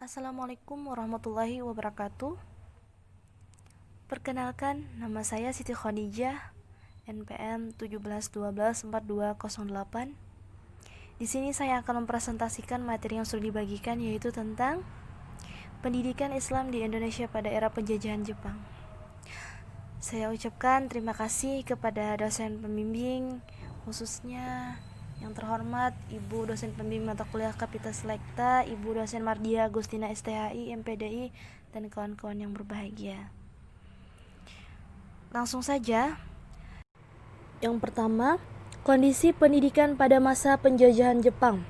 Assalamualaikum warahmatullahi wabarakatuh. Perkenalkan, nama saya Siti Khadijah, NPM 17121428. Di sini saya akan mempresentasikan materi yang sudah dibagikan, yaitu tentang pendidikan Islam di Indonesia pada era penjajahan Jepang. Saya ucapkan terima kasih kepada dosen pembimbing, khususnya yang terhormat Ibu dosen pembimbing mata kuliah Kapita Selekta, Ibu dosen Mardia Agustina STHI, MPDI, dan kawan-kawan yang berbahagia. Langsung saja. Yang pertama, kondisi pendidikan pada masa penjajahan Jepang.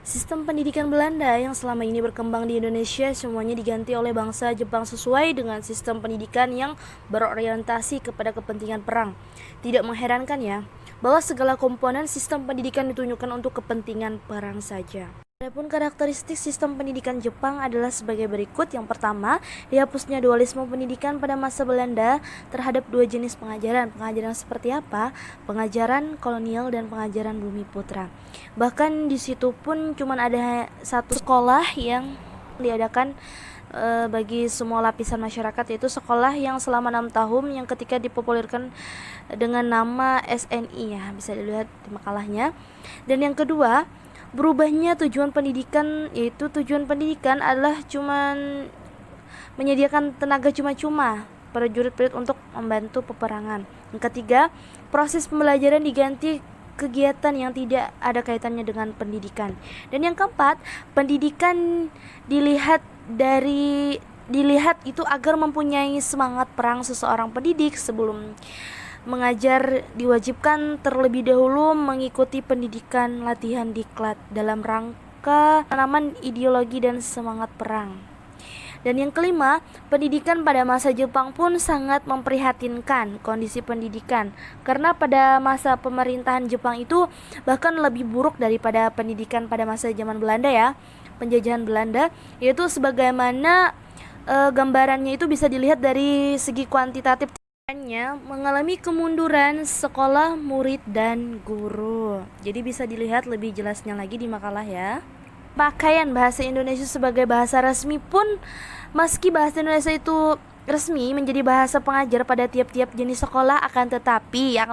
Sistem pendidikan Belanda yang selama ini berkembang di Indonesia semuanya diganti oleh bangsa Jepang sesuai dengan sistem pendidikan yang berorientasi kepada kepentingan perang. Tidak mengherankan ya, bahwa segala komponen sistem pendidikan ditunjukkan untuk kepentingan perang saja. Adapun karakteristik sistem pendidikan Jepang adalah sebagai berikut. Yang pertama, dihapusnya dualisme pendidikan pada masa Belanda terhadap dua jenis pengajaran. Pengajaran seperti apa? Pengajaran kolonial dan pengajaran bumi putra. Bahkan di situ pun cuma ada satu sekolah yang diadakan bagi semua lapisan masyarakat, yaitu sekolah yang selama 6 tahun yang ketika dipopulerkan dengan nama SNI ya, bisa dilihat di makalahnya. Dan yang kedua, berubahnya tujuan pendidikan, yaitu tujuan pendidikan adalah cuman menyediakan tenaga cuma-cuma prajurit-prajurit untuk membantu peperangan. Yang ketiga, proses pembelajaran diganti kegiatan yang tidak ada kaitannya dengan pendidikan. Dan yang keempat, pendidikan dilihat itu agar mempunyai semangat perang. Seseorang pendidik sebelum mengajar diwajibkan terlebih dahulu mengikuti pendidikan latihan diklat dalam rangka penanaman ideologi dan semangat perang. Dan yang kelima, pendidikan pada masa Jepang pun sangat memprihatinkan kondisi pendidikan, karena pada masa pemerintahan Jepang itu bahkan lebih buruk daripada pendidikan pada masa zaman Belanda ya, penjajahan Belanda, yaitu sebagaimana gambarannya itu bisa dilihat dari segi kuantitatif, mengalami kemunduran sekolah, murid, dan guru. Jadi bisa dilihat lebih jelasnya lagi di makalah ya. Pakaian bahasa Indonesia sebagai bahasa resmi pun, meski bahasa Indonesia itu resmi menjadi bahasa pengajar pada tiap-tiap jenis sekolah, akan tetapi ya,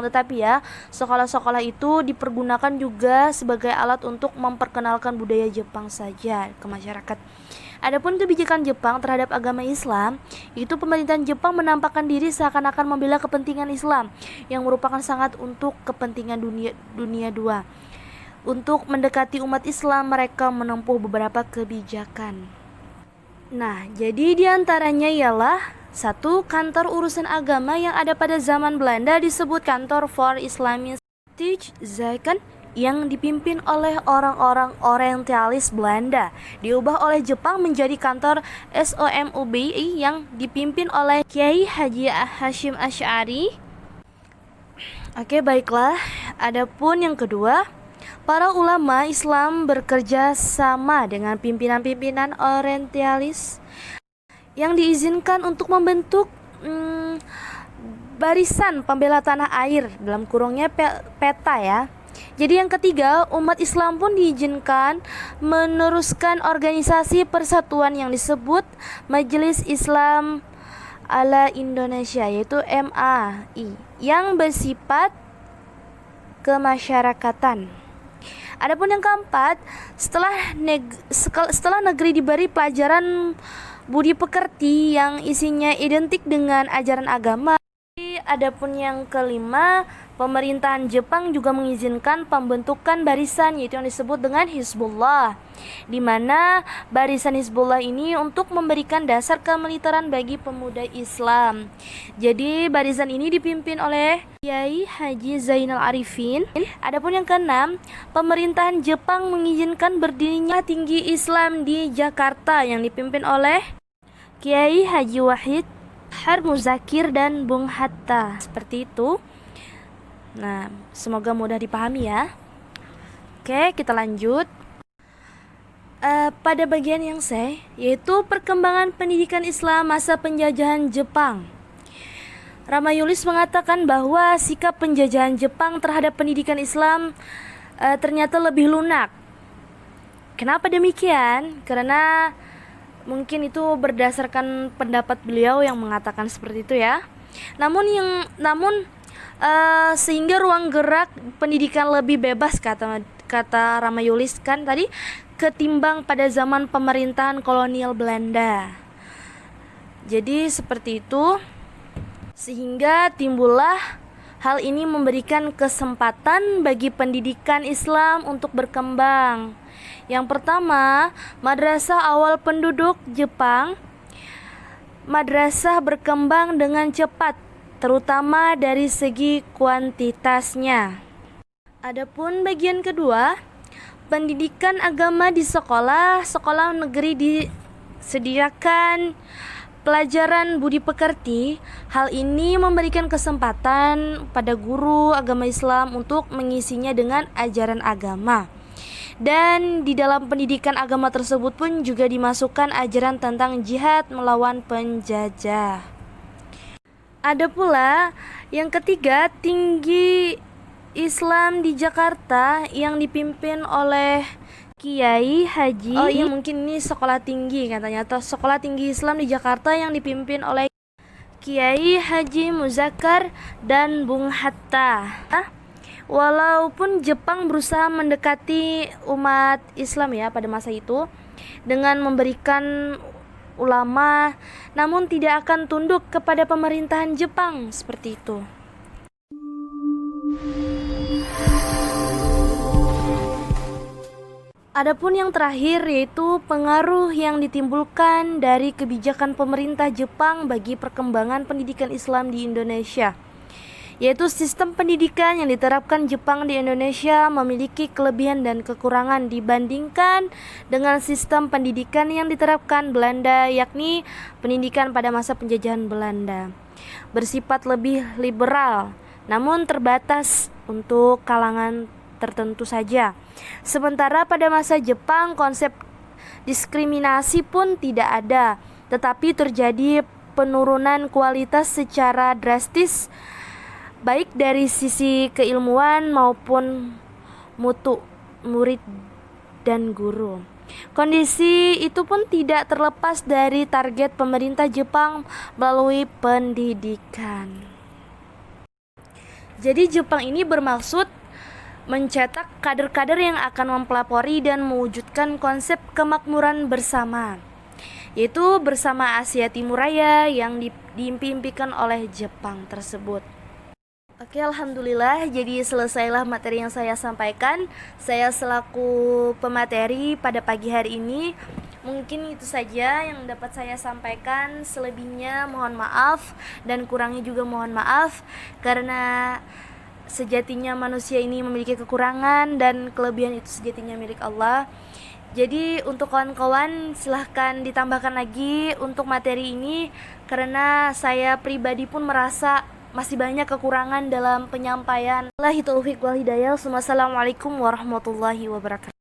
sekolah-sekolah itu dipergunakan juga sebagai alat untuk memperkenalkan budaya Jepang saja ke masyarakat. Adapun kebijakan Jepang terhadap agama Islam, itu pemerintahan Jepang menampakkan diri seakan-akan membela kepentingan Islam yang merupakan sangat untuk kepentingan dunia dua. Untuk mendekati umat Islam, mereka menempuh beberapa kebijakan. Nah, jadi diantaranya ialah satu, kantor urusan agama yang ada pada zaman Belanda disebut Kantor for Islamic Zaken, yang dipimpin oleh orang-orang orientalis Belanda, diubah oleh Jepang menjadi kantor SOMUBI yang dipimpin oleh Kiai Haji Hashim Asy'ari. Oke, baiklah. Adapun yang kedua, para ulama Islam bekerja sama dengan pimpinan-pimpinan orientalis yang diizinkan untuk membentuk barisan pembela tanah air, dalam kurungnya PETA ya. Jadi yang ketiga, umat Islam pun diizinkan meneruskan organisasi persatuan yang disebut Majelis Islam ala Indonesia, yaitu MAI, yang bersifat kemasyarakatan. Adapun yang keempat, setelah negeri diberi pelajaran budi pekerti yang isinya identik dengan ajaran agama. Adapun yang kelima, pemerintahan Jepang juga mengizinkan pembentukan barisan, yaitu yang disebut dengan Hizbullah, di mana barisan Hizbullah ini untuk memberikan dasar kemiliteran bagi pemuda Islam. Jadi barisan ini dipimpin oleh Kiai Haji Zainal Arifin. Adapun yang keenam, pemerintahan Jepang mengizinkan berdirinya tinggi Islam di Jakarta yang dipimpin oleh Kiai Haji Wahid Har Muzakir dan Bung Hatta. Seperti itu. Nah, semoga mudah dipahami ya. Oke, kita lanjut. Pada bagian yang C, yaitu perkembangan pendidikan Islam masa penjajahan Jepang. Ramayulis mengatakan bahwa sikap penjajahan Jepang terhadap pendidikan Islam ternyata lebih lunak. Kenapa demikian? Karena Mungkin itu berdasarkan pendapat beliau yang mengatakan seperti itu ya. Namun sehingga ruang gerak pendidikan lebih bebas, kata Ramayulis kan tadi, ketimbang pada zaman pemerintahan kolonial Belanda. Jadi seperti itu, sehingga timbullah hal ini memberikan kesempatan bagi pendidikan Islam untuk berkembang. Yang pertama, madrasah awal penduduk Jepang. Madrasah berkembang dengan cepat, terutama dari segi kuantitasnya. Adapun bagian kedua, pendidikan agama di sekolah negeri disediakan pelajaran budi pekerti. Hal ini memberikan kesempatan pada guru agama Islam untuk mengisinya dengan ajaran agama. Dan di dalam pendidikan agama tersebut pun juga dimasukkan ajaran tentang jihad melawan penjajah. Ada pula yang ketiga, tinggi Islam di Jakarta yang dipimpin oleh Kiai Haji. Iya, mungkin ini sekolah tinggi katanya, atau sekolah tinggi Islam di Jakarta yang dipimpin oleh Kiai Haji Muzakkar dan Bung Hatta. Walaupun Jepang berusaha mendekati umat Islam ya pada masa itu dengan memberikan ulama, namun tidak akan tunduk kepada pemerintahan Jepang seperti itu. Adapun yang terakhir yaitu pengaruh yang ditimbulkan dari kebijakan pemerintah Jepang bagi perkembangan pendidikan Islam di Indonesia. Yaitu sistem pendidikan yang diterapkan Jepang di Indonesia memiliki kelebihan dan kekurangan dibandingkan dengan sistem pendidikan yang diterapkan Belanda, yakni pendidikan pada masa penjajahan Belanda. Bersifat lebih liberal, namun terbatas untuk kalangan tertentu saja. Sementara pada masa Jepang konsep diskriminasi pun tidak ada, tetapi terjadi penurunan kualitas secara drastis baik dari sisi keilmuan maupun mutu murid dan guru. Kondisi itu pun tidak terlepas dari target pemerintah Jepang melalui pendidikan. Jadi Jepang ini bermaksud mencetak kader-kader yang akan mempelopori dan mewujudkan konsep kemakmuran bersama, yaitu bersama Asia Timur Raya yang diimpikan oleh Jepang tersebut. Oke, alhamdulillah, jadi selesailah materi yang saya sampaikan. Saya selaku pemateri pada pagi hari ini, mungkin itu saja yang dapat saya sampaikan. Selebihnya mohon maaf dan kurangnya juga mohon maaf, karena sejatinya manusia ini memiliki kekurangan dan kelebihan itu sejatinya milik Allah. Jadi untuk kawan-kawan silahkan ditambahkan lagi untuk materi ini, karena saya pribadi pun merasa masih banyak kekurangan dalam penyampaian. Wabillahi taufiq wal hidayah. Wassalamualaikum warahmatullahi wabarakatuh.